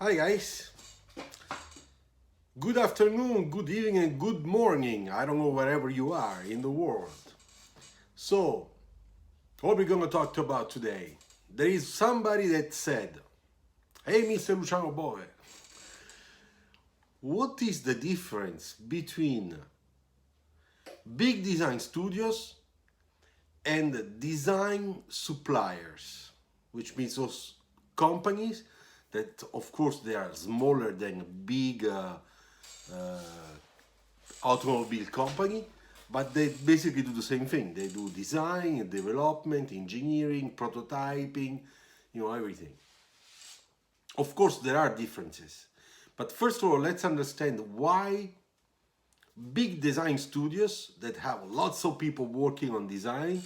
Hi guys, good afternoon, good evening, and good morning. I don't know wherever you are in the world. So, what we're going to talk about today? There is somebody that said, "Hey, Mr. Luciano Bove, what is the difference between big design studios and design suppliers?" Which means those companies that, of course, they are smaller than big automobile company, but they basically do the same thing. They do design, development, engineering, prototyping, everything. Of course, there are differences. But first of all, let's understand why big design studios that have lots of people working on design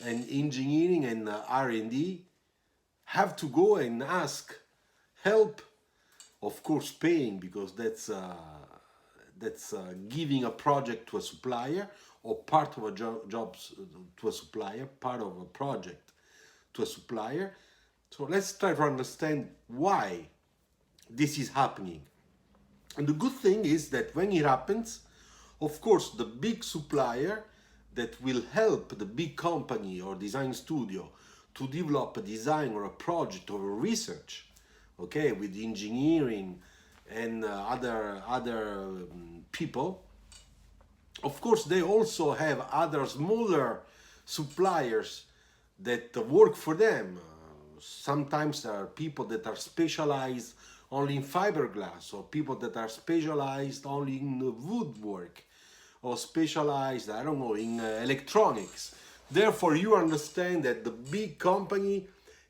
and engineering and R&D have to go and ask help, of course paying, because that's giving a project to a supplier, or part of a job to a supplier, part of a project to a supplier. So let's try to understand why this is happening. And the good thing is that when it happens, of course, the big supplier that will help the big company or design studio to develop a design or a project or a research, okay, with engineering and other people. Of course, they also have other smaller suppliers that work for them. Sometimes there are people that are specialized only in fiberglass, or people that are specialized only in woodwork, or specialized, I don't know, in electronics. Therefore, you understand that the big company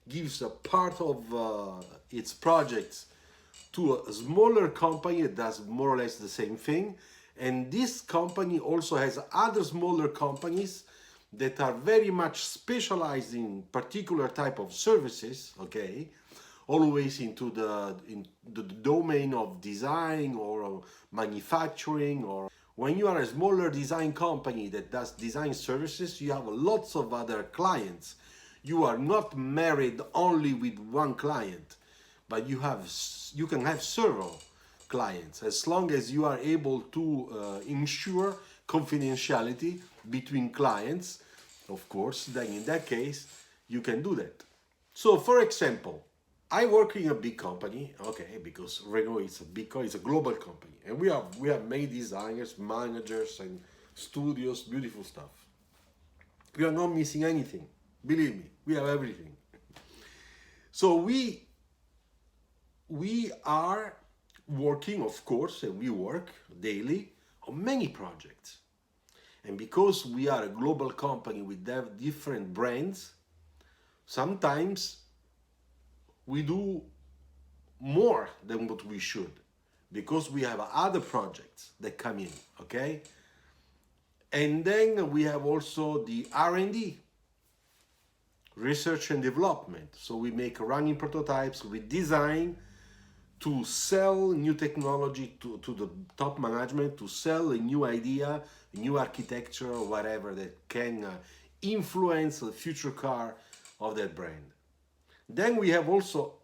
gives a part of its projects to a smaller company that does more or less the same thing. And this company also has other smaller companies that are very much specialized in particular type of services, okay? Always into the domain of design or manufacturing. Or when you are a smaller design company that does design services, you have lots of other clients. You are not married only with one client, but you can have several clients, as long as you are able to ensure confidentiality between clients. Of course, then in that case you can do that. So for example, I work in a big company, okay, because Renault is it's a global company, and we have many designers, managers, and studios, beautiful stuff. We are not missing anything. Believe me, we have everything. So we are working, of course, and we work daily on many projects. And because we are a global company with different brands, sometimes we do more than what we should, because we have other projects that come in, okay? And then we have also the R&D, research and development. So we make running prototypes, we design to sell new technology to the top management, to sell a new idea, a new architecture, or whatever that can influence the future car of that brand. Then we have also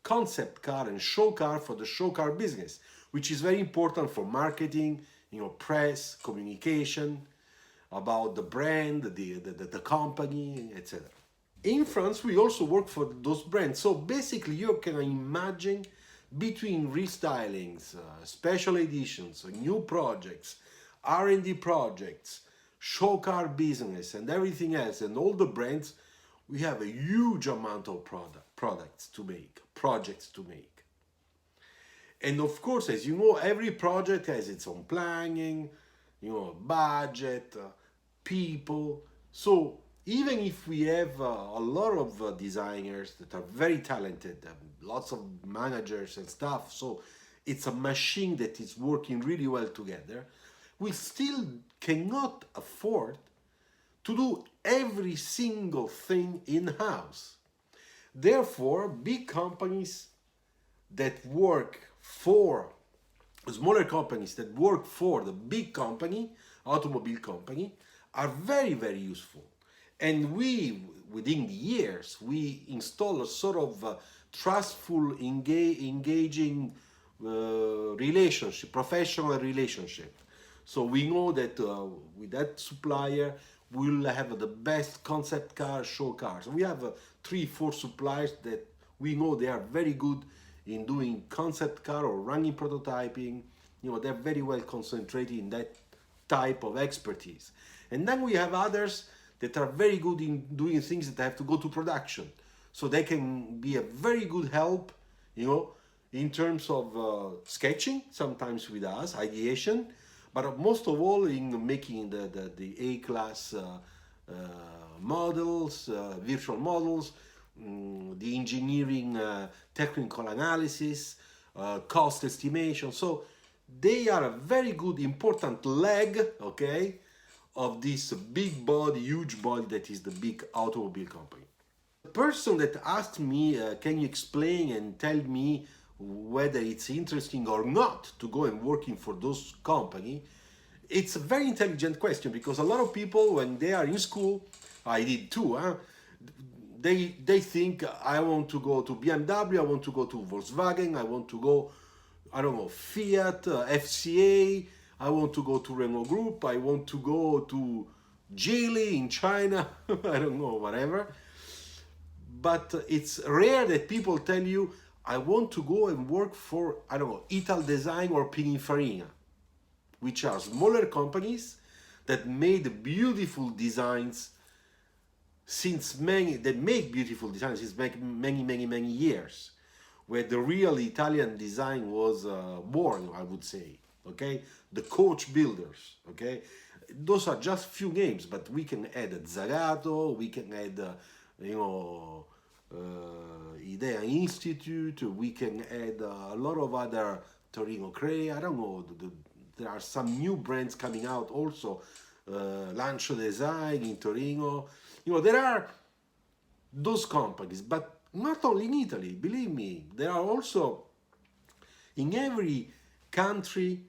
concept car and show car for the show car business, which is very important for marketing, press, communication about the brand, the company, etc. In France, we also work for those brands. So basically, you can imagine between restylings, special editions, new projects, R&D projects, show car business, and everything else, and all the brands, we have a huge amount of products to make, projects to make. And of course, as you know, every project has its own planning, budget, people. So even if we have a lot of designers that are very talented, lots of managers and stuff, so it's a machine that is working really well together, we still cannot afford to do every single thing in-house. Therefore, big companies that work for, smaller companies that work for the big company, automobile company, are very, very useful. And we, within the years, we install a sort of trustful, engaging relationship, professional relationship. So we know that with that supplier, we'll have the best concept car, show cars. We have 3-4 suppliers that we know they are very good in doing concept car or running prototyping. You know, they're very well concentrated in that type of expertise. And then we have others that are very good in doing things that have to go to production. So they can be a very good help, you know, in terms of sketching, sometimes with us, ideation, but most of all in making the A-class models, virtual models, the engineering, technical analysis, cost estimation. So they are a very good, important leg, okay, of this big body, huge body that is the big automobile company. The person that asked me, can you explain and tell me whether it's interesting or not to go and working for those company, it's a very intelligent question, because a lot of people, when they are in school, I did too, they think, I want to go to BMW, I want to go to Volkswagen, I want to go, I don't know, Fiat, FCA, I want to go to Renault Group, I want to go to Geely in China, I don't know, whatever. But it's rare that people tell you, I want to go and work for, I don't know, Ital Design or Pininfarina, which are smaller companies that made beautiful designs that make beautiful designs since many years, where the real Italian design was born, I would say, okay? The coach builders, okay? Those are just few names, but we can add Zagato, we can add, Idea Institute, we can add a lot of other Torino Cray, I don't know, there are some new brands coming out also, Lancio Design in Torino. You know, there are those companies, but not only in Italy, believe me, there are also in every country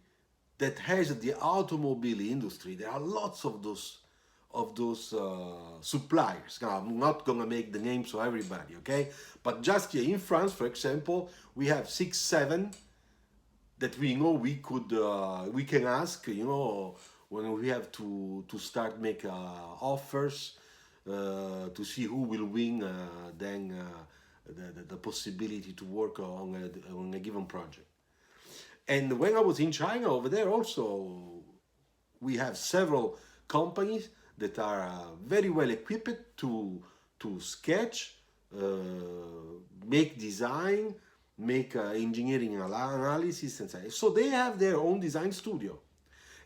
that has the automobile industry. There are lots of those suppliers. Now, I'm not gonna make the names of everybody, okay? But just here in France, for example, we have 6, 7 that we know we can ask, you know, when we have to start make offers to see who will win then the possibility to work on a given project. And when I was in China over there also, we have several companies that are very well equipped to sketch, make design, make engineering analysis and so on. So they have their own design studio,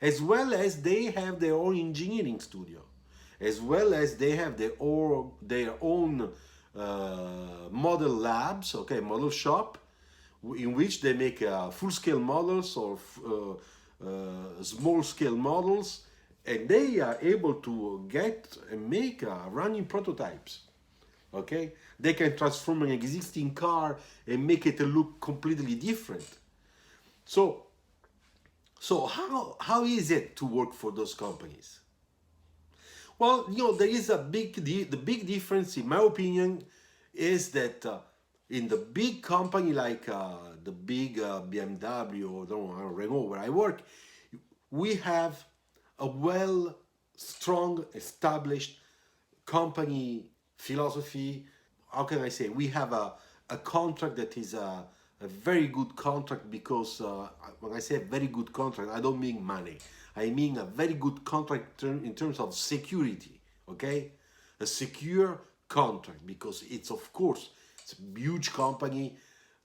as well as they have their own engineering studio, as well as they have their own model labs, okay, model shop, in which they make full-scale models or small-scale models, and they are able to get and make running prototypes. Okay, they can transform an existing car and make it look completely different. So how is it to work for those companies? Well, you know, there is the big difference, in my opinion, is that in the big company like the big BMW or Renault, where I work, we have a strong, established company philosophy. How can I say? We have a contract that is a very good contract, because when I say a very good contract, I don't mean money. I mean a very good contract in terms of security, okay? A secure contract, because it's, of course, it's a huge company.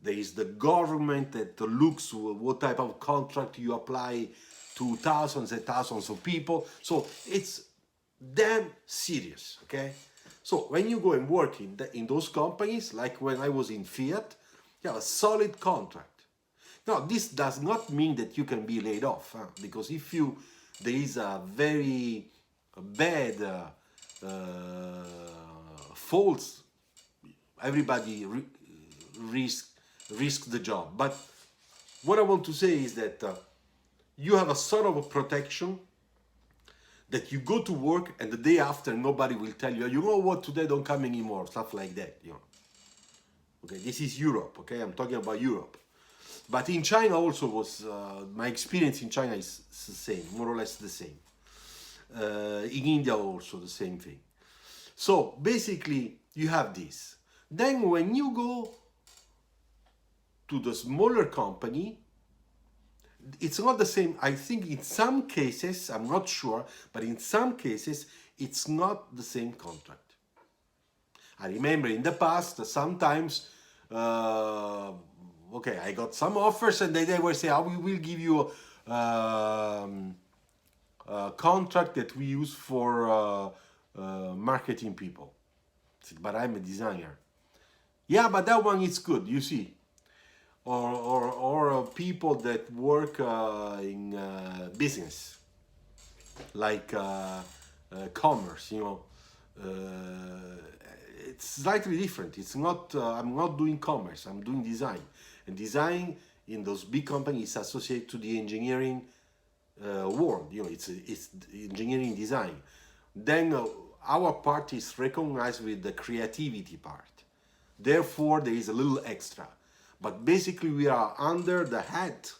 There is the government that looks what type of contract you apply to thousands and thousands of people. So it's damn serious, okay? So when you go and work in those companies, like when I was in Fiat, you have a solid contract. Now, this does not mean that you can be laid off, because if there is a very bad faults, everybody risks the job. But what I want to say is that you have a sort of a protection, that you go to work and the day after nobody will tell you, you know what, today don't come anymore, stuff like that, you know. Okay, this is Europe. Okay, I'm talking about Europe. But in China also was my experience in China is the same, more or less the same. In India also the same thing. So basically you have this. Then when you go to the smaller company, it's not the same. I think in some cases, I'm not sure, but in some cases it's not the same contract. I remember in the past sometimes okay, I got some offers and they were saying, we will give you a contract that we use for marketing people. But I'm a designer. Yeah, but that one is good, you see. Or people that work in business, like commerce, you know. It's slightly different. It's not. I'm not doing commerce. I'm doing design, and design in those big companies is associated to the engineering world. You know, it's engineering design. Then our part is recognized with the creativity part. Therefore, there is a little extra. But basically, we are under the hat,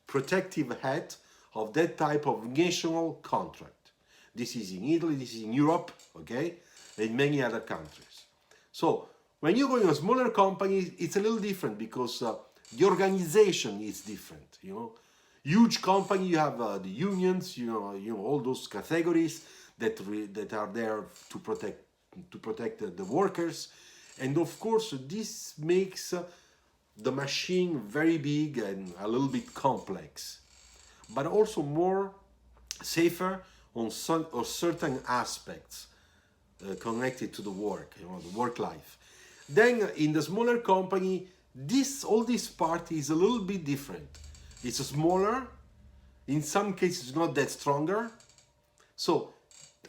protective hat of that type of national contract. This is in Italy, this is in Europe, okay, and many other countries. So when you go in a smaller company, it's a little different because the organization is different. You know, huge company, you have the unions, you know all those categories that are there to protect the workers, and of course this makes the machine very big and a little bit complex, but also more safer on certain aspects connected to the work, you know, the work life. Then in the smaller company, all this part is a little bit different. It's smaller, in some cases it's not that stronger. So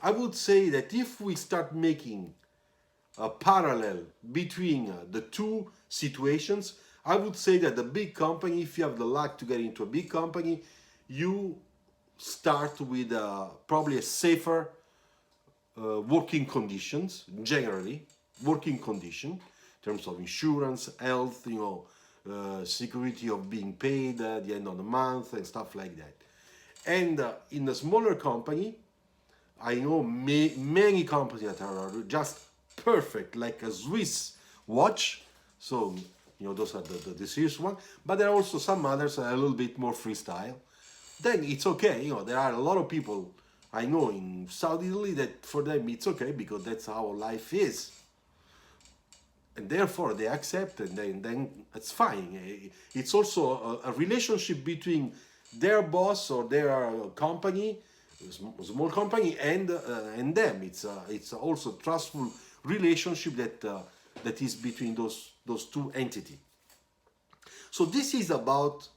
I would say that if we start making a parallel between the two situations, I would say that the big company, if you have the luck to get into a big company, you start with probably a safer working conditions, generally, working condition, in terms of insurance, health, you know, security of being paid at the end of the month and stuff like that. And in a smaller company, I know many companies that are just perfect, like a Swiss watch. So, you know, those are the serious ones. But there are also some others that are a little bit more freestyle. Then it's okay. You know, there are a lot of people I know in South Italy that for them it's okay because that's how life is. And therefore they accept, and then it's fine. It's also a relationship between their boss or their company, small company, and them. It's also a trustful relationship that is between those two entities. So this is about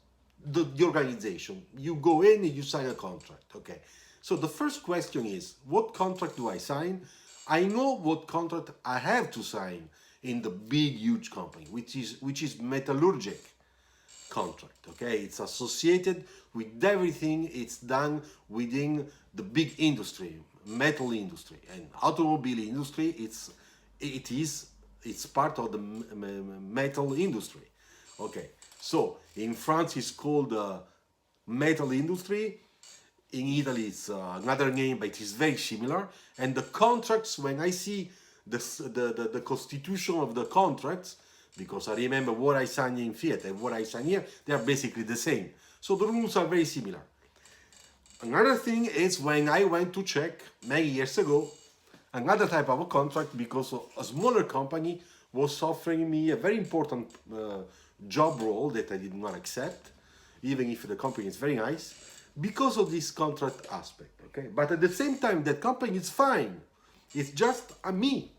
the organization. You go in and you sign a contract. Okay. So the first question is, what contract do I sign? I know what contract I have to sign in the big, huge company, which is metallurgic contract. Okay, it's associated with everything. It's done within the big industry, metal industry, and automobile industry. It's part of the metal industry. Okay, so in France it's called metal industry. In Italy it's another name, but it is very similar. And the contracts, when I see the constitution of the contracts, because I remember what I signed in Fiat and what I signed here, they are basically the same. So the rules are very similar. Another thing is when I went to check many years ago, another type of a contract, because a smaller company was offering me a very important job role that I did not accept, even if the company is very nice, because of this contract aspect. Okay, but at the same time, that company is fine. It's just me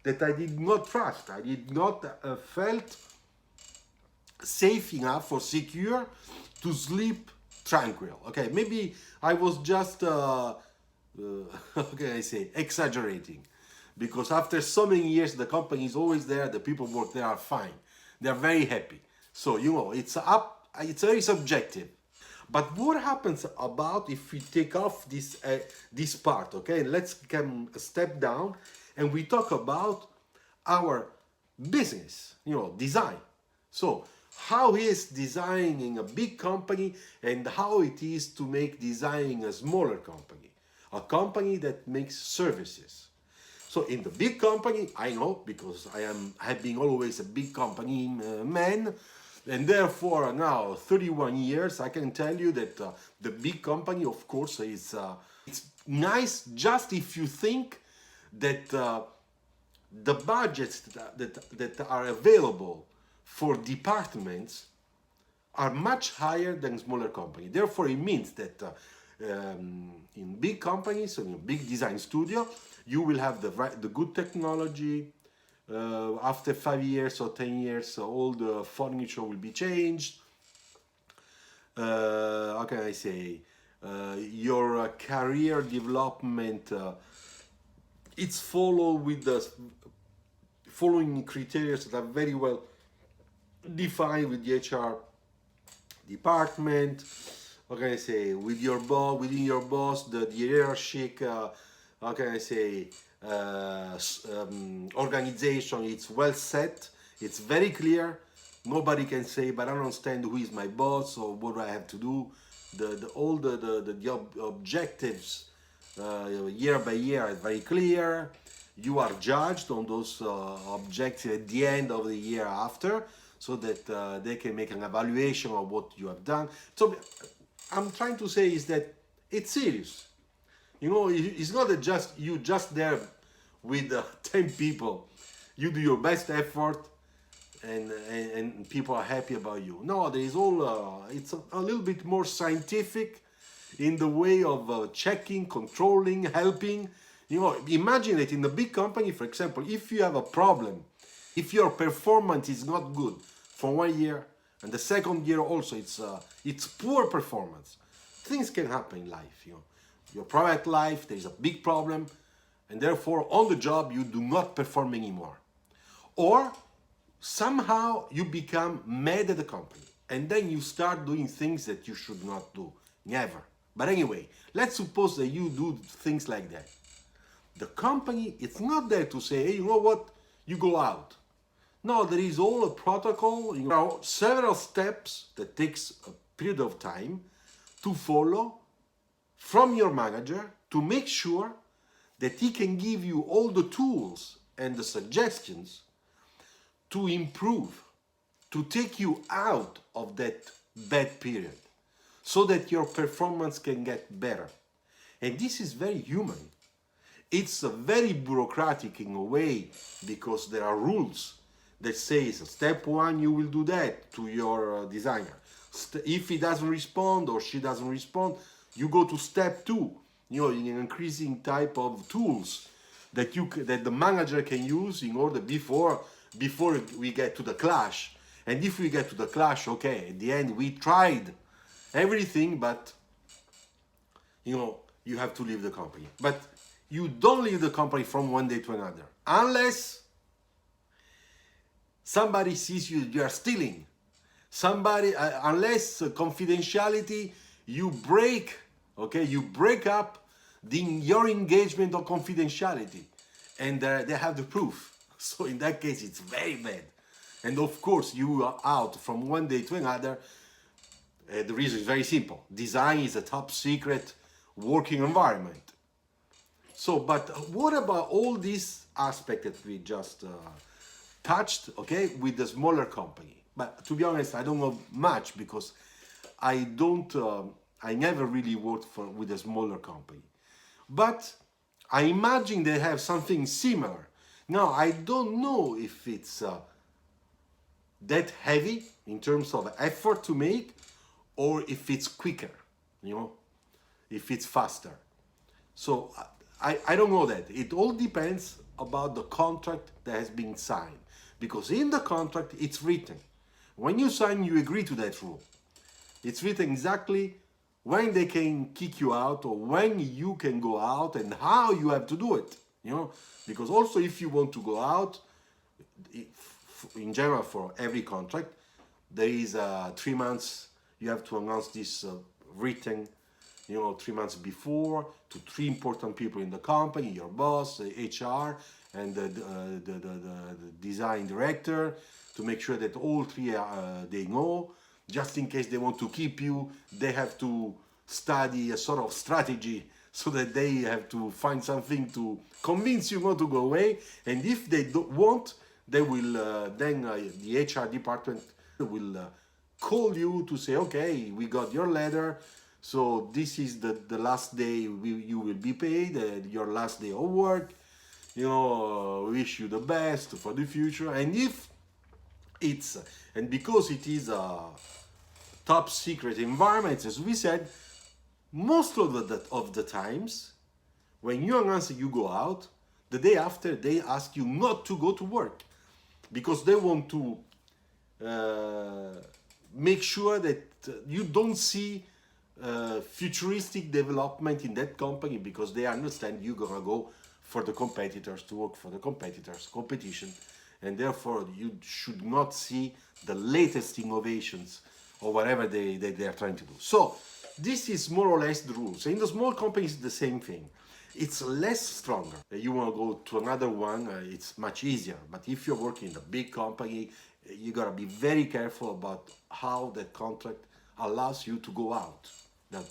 that I did not trust. I did not felt safe enough or secure to sleep tranquil. Okay, maybe I was just how can I say, exaggerating, because after so many years the company is always there, the people work there are fine, they're very happy. So you know, it's very subjective. But what happens about if we take off this part, okay? And let's come a step down and we talk about our business, design. So how is designing a big company and how it is to make designing a smaller company, a company that makes services. So in the big company, I know because have been always a big company man, and therefore now 31 years, I can tell you that the big company, of course, is it's nice just if you think that the budgets that are available for departments are much higher than smaller companies. Therefore, it means that in big companies, so in a big design studio, you will have the good technology. After 5 years or 10 years, all the furniture will be changed. How can I say? Your career development it's followed with the following criteria that are very well defined with the HR department. How can I say? With your boss, within your boss, the hierarchic. How can I say? Organization. It's well set. It's very clear. Nobody can say, but I don't understand who is my boss or what do I have to do. All the objectives year by year are very clear. You are judged on those objectives at the end of the year after, so that they can make an evaluation of what you have done. So I'm trying to say is that it's serious. It's not that you just there with 10 people. You do your best effort, and people are happy about you. No, there is all. It's a little bit more scientific in the way of checking, controlling, helping. Imagine that in a big company, for example, if you have a problem, if your performance is not good for 1 year, and the second year also it's poor performance, things can happen in life. Your private life, there is a big problem, and therefore on the job you do not perform anymore. Or somehow you become mad at the company, and then you start doing things that you should not do. Never. But anyway, let's suppose that you do things like that. The company, it's not there to say, hey, you know what, you go out. No, there is all a protocol, there are several steps that takes a period of time to follow from your manager to make sure that he can give you all the tools and the suggestions to improve, to take you out of that bad period, so that your performance can get better. And this is very human. It's very bureaucratic in a way, because there are rules that says step 1 you will do that to your designer. If he doesn't respond or she doesn't respond, you go to step 2. In an increasing type of tools that the manager can use in order before we get to the clash. And if we get to the clash, okay, at the end we tried everything, but you have to leave the company. But you don't leave the company from one day to another, unless somebody sees you are stealing. Unless confidentiality, you break up your engagement on confidentiality, and they have the proof. So in that case, it's very bad. And of course, you are out from one day to another. The reason is very simple. Design is a top secret working environment. So, but what about all these aspects that we just touched, okay, with the smaller company? But to be honest, I don't know much, because I never really worked with a smaller company. But I imagine they have something similar. Now, I don't know if it's that heavy in terms of effort to make, or if it's quicker, if it's faster. So I don't know that. It all depends about the contract that has been signed, because in the contract it's written. When you sign, you agree to that rule. It's written exactly when they can kick you out, or when you can go out, and how you have to do it. Because also if you want to go out, in general for every contract, there is 3 months. You have to announce this written, 3 months before, to 3 important people in the company, your boss, the HR, and the design director, to make sure that all three they know. Just in case they want to keep you, they have to study a sort of strategy so that they have to find something to convince you not to go away. And if they don't want, they will then the HR department will call you to say, okay, we got your letter, so this is the last day you will be paid, your last day of work, wish you the best for the future. And if it's, and because it is a top secret environment, as we said, most of the times when you announce you go out, the day after they ask you not to go to work, because they want to make sure that you don't see futuristic development in that company, because they understand you're gonna go for the competitors, to work for the competition, and therefore you should not see the latest innovations or whatever they are trying to do. So this is more or less the rules. In the small companies, the same thing. It's less stronger. You want to go to another one, it's much easier. But if you're working in a big company, you gotta be very careful about how that contract allows you to go out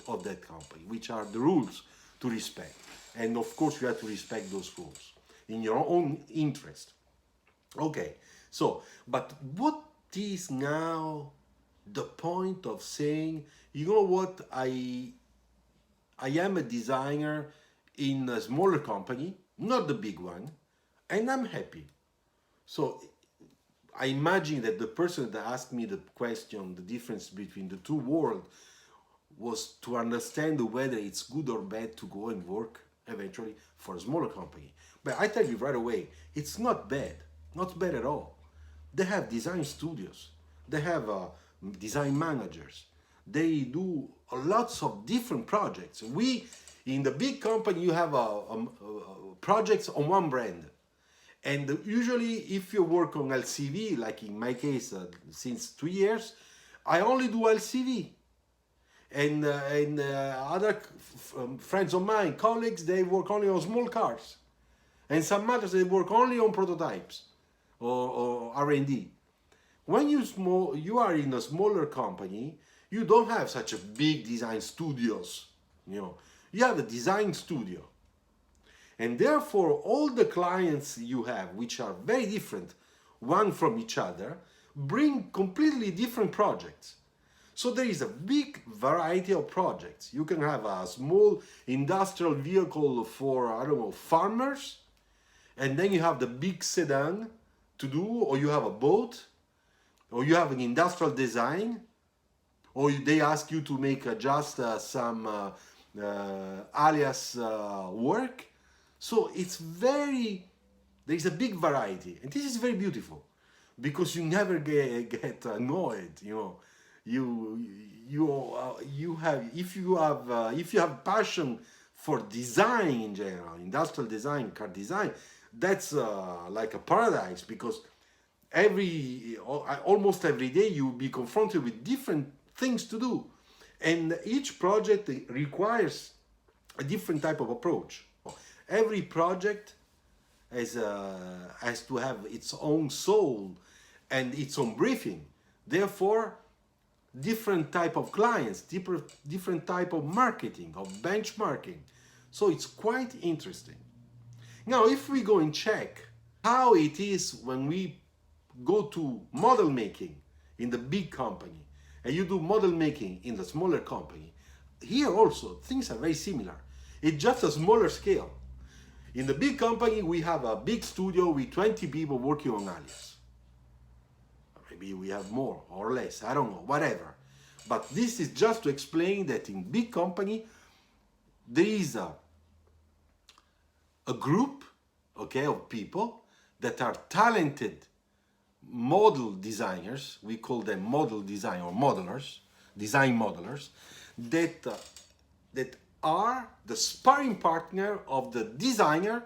of that company, which are the rules to respect. And of course, you have to respect those rules in your own interest. Okay, so, but what is now the point of saying, you know what, I am a designer in a smaller company, not the big one, and I'm happy. So I imagine that the person that asked me the question, the difference between the two worlds, was to understand whether it's good or bad to go and work eventually for a smaller company. But I tell you right away, it's not bad at all. They have design studios, they have design managers, they do lots of different projects. In the big company, you have projects on one brand. And usually, if you work on LCV, like in my case, since 2 years, I only do LCV. And other friends of mine, colleagues, they work only on small cars. And some others, they work only on prototypes or R&D. When you are in a smaller company, you don't have such a big design studios. You have a design studio. And therefore, all the clients you have, which are very different one from each other, bring completely different projects. So there is a big variety of projects. You can have a small industrial vehicle for, I don't know, farmers, and then you have the big sedan to do, or you have a boat, or you have an industrial design, or they ask you to make just some alias work. So there is a big variety, and this is very beautiful, because you never get annoyed. If you have passion for design in general, industrial design, car design, that's like a paradise, because almost every day you'll be confronted with different things to do, and each project requires a different type of approach. Every project has to have its own soul and its own briefing. Therefore, different type of clients, different type of marketing, of benchmarking. So it's quite interesting. Now, if we go and check how it is when we go to model making in the big company, and you do model making in the smaller company, here also things are very similar. It's just a smaller scale. In the big company, we have a big studio with 20 people working on alias. Maybe we have more or less, I don't know, whatever. But this is just to explain that in big company, there is a group, okay, of people that are talented model designers. We call them model design or modelers, design modelers, that are the sparring partner of the designer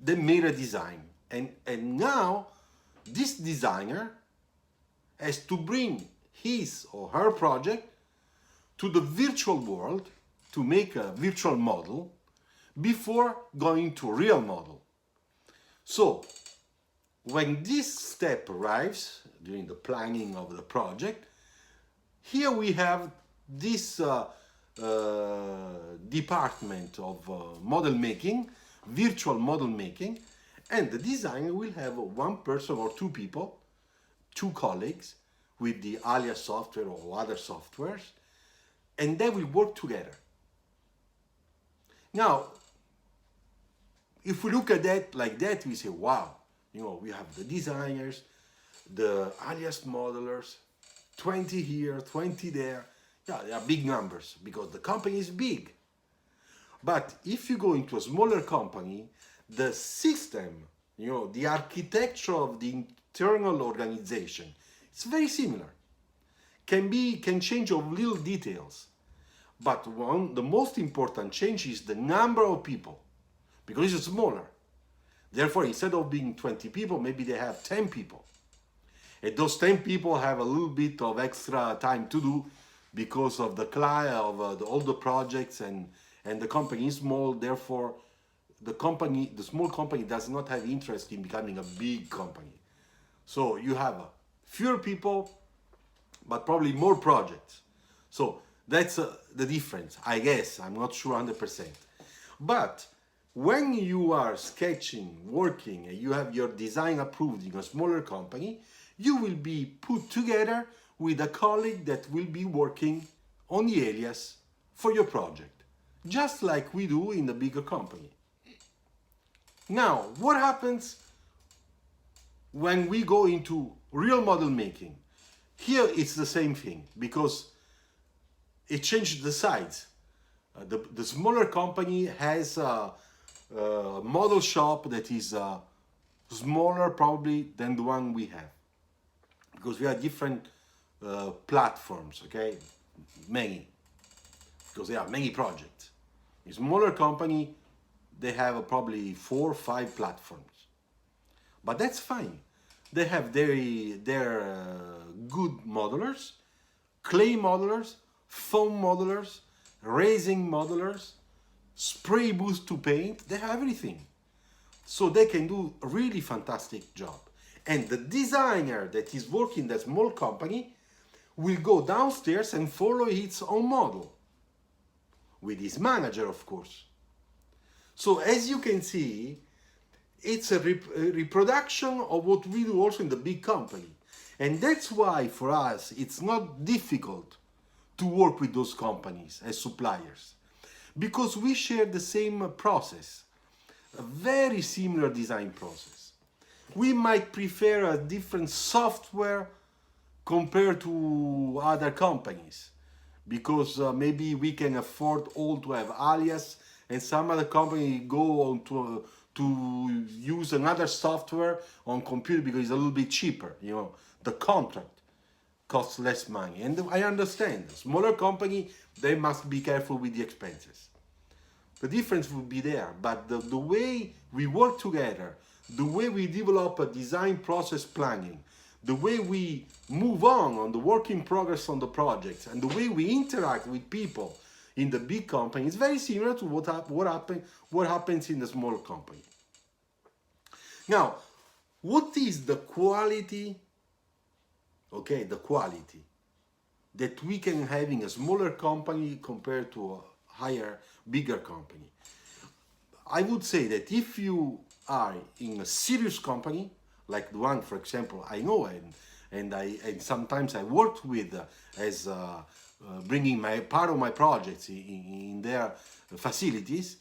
that made a design. And now this designer has to bring his or her project to the virtual world to make a virtual model before going to a real model. So when this step arrives during the planning of the project, here we have this department of model making, virtual model making, and the designer will have one person or two people, two colleagues with the alias software or other softwares, and they will work together. Now, if we look at that like that, we say, wow, we have the designers, the alias modelers, 20 here, 20 there. Yeah, they are big numbers because the company is big. But if you go into a smaller company, the system, the architecture of the internal organization, it's very similar. Can change of little details. But the most important change is the number of people, because it's smaller. Therefore, instead of being 20 people, maybe they have 10 people. And those 10 people have a little bit of extra time to do because of the client, of all the projects, and the company is small. Therefore, the small company does not have interest in becoming a big company. So you have fewer people, but probably more projects. So that's the difference, I guess. I'm not sure 100%. But when you are sketching, working, and you have your design approved in a smaller company, you will be put together with a colleague that will be working on the alias for your project, just like we do in the bigger company. Now, what happens when we go into real model making? Here it's the same thing, because it changed the size. The smaller company has a model shop that is smaller probably than the one we have, because we have different platforms, okay? Many, because there are many projects. A smaller company, they have probably 4 or 5 platforms, but that's fine. They have their good modelers, clay modelers, foam modelers, resin modelers, spray booth to paint. They have everything, so they can do a really fantastic job. And the designer that is working in that small company will go downstairs and follow its own model, with his manager, of course. So as you can see, it's a reproduction of what we do also in the big company. And that's why for us it's not difficult to work with those companies as suppliers, because we share the same process, a very similar design process. We might prefer a different software compared to other companies, because maybe we can afford all to have alias, and some other company go on to use another software on computer because it's a little bit cheaper. The contract costs less money, and I understand. Smaller company, they must be careful with the expenses. The difference would be there, but the way we work together, the way we develop a design process planning, the way we move on the work in progress on the projects, and the way we interact with people in the big company is very similar to what happens in the small company. Now, what is the quality, the quality that we can have in a smaller company compared to a bigger company? I would say that if you are in a serious company, like the one, for example, I know, and sometimes I worked with as bringing part of my projects in their facilities,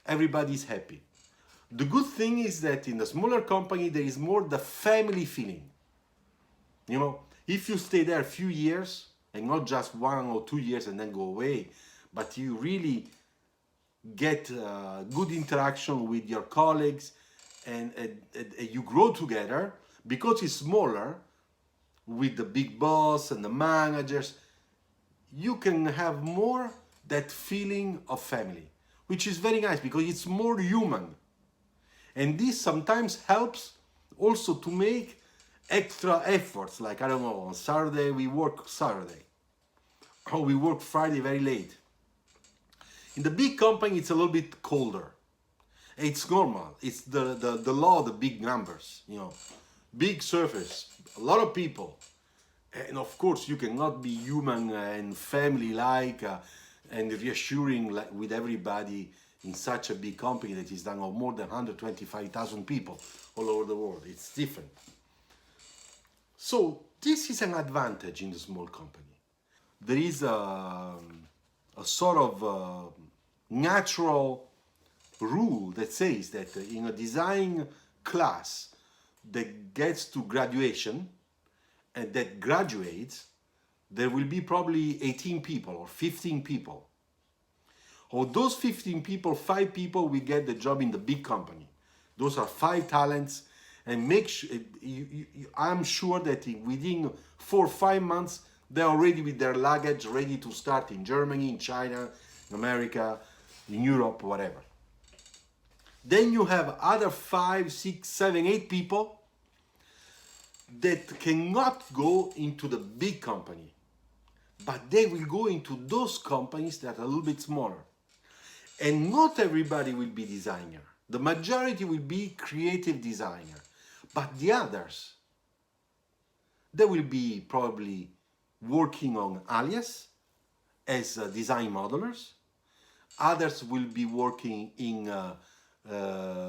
everybody's happy. The good thing is that in the smaller company there is more the family feeling. If you stay there a few years, and not just 1 or 2 years and then go away, but you really get good interaction with your colleagues, and you grow together, because it's smaller, with the big boss and the managers, you can have more that feeling of family, which is very nice because it's more human. And this sometimes helps also to make extra efforts, like, I don't know, on Saturday we work Saturday, or we work Friday very late. In the big company, it's a little bit colder. It's normal. It's the law of the big numbers, you know. Big surface, a lot of people. And of course, you cannot be human and family-like and reassuring like, with everybody in such a big company that is done of more than 125,000 people all over the world. It's different. So this is an advantage in the small company. There is a sort of natural rule that says that in a design class that gets to graduation and that graduates, there will be probably 18 people or 15 people. Of those 15 people, 5 people will get the job in the big company. Those are 5 talents, and I'm sure that within 4 or 5 months, they're already with their luggage, ready to start in Germany, in China, in America, in Europe, whatever. Then you have other 5, 6, 7, 8 people that cannot go into the big company, but they will go into those companies that are a little bit smaller. And not everybody will be designer. The majority will be creative designer. But the others, they will be probably working on alias as design modelers. Others will be working in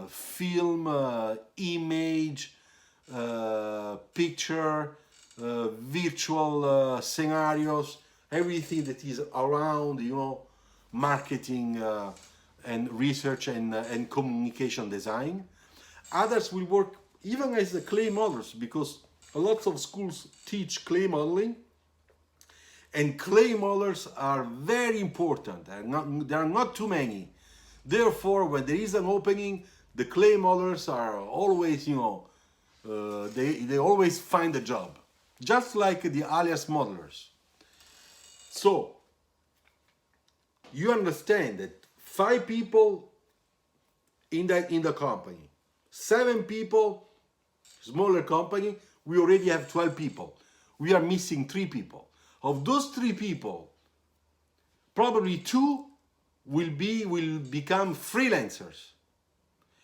film, image, picture, virtual scenarios, everything that is around, you know, marketing and research and communication design. Others will work even as the clay modelers, because a lot of schools teach clay modeling, and clay modelers are very important. There are not too many. Therefore, when there is an opening, the clay modelers are always, you know, they always find a job, just like the alias modelers. So you understand that 5 people in the company, 7 people, smaller company, we already have 12 people. We are missing 3 people. Of those 3 people, probably 2 will become freelancers,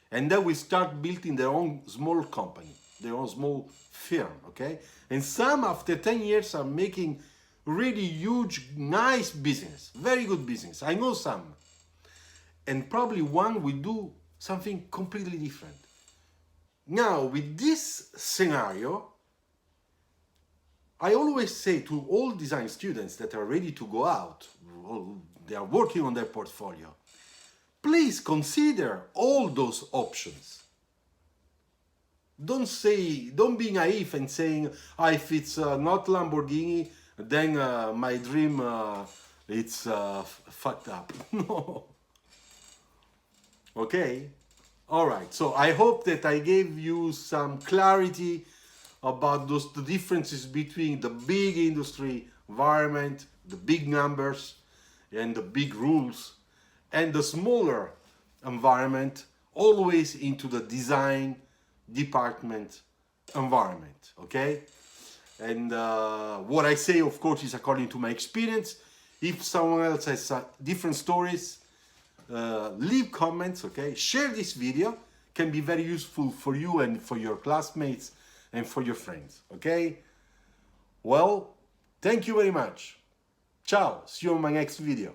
and then we start building their own small company, their own small firm, okay? And some after 10 years are making really huge, nice business, very good business. I know some. And probably one will do something completely different. Now, with this scenario, I always say to all design students that are ready to go out, they are working on their portfolio, please consider all those options. Don't be naive and saying, if it's not Lamborghini, then my dream, it's fucked up. No. Okay? All right. So I hope that I gave you some clarity about the differences between the big industry environment, the big numbers, and the big rules, and the smaller environment, always into the design department environment. Okay? And what I say, of course, is according to my experience. If someone else has different stories, leave comments, okay? Share this video, can be very useful for you and for your classmates and for your friends, okay? Well, thank you very much. Ciao, see you on my next video.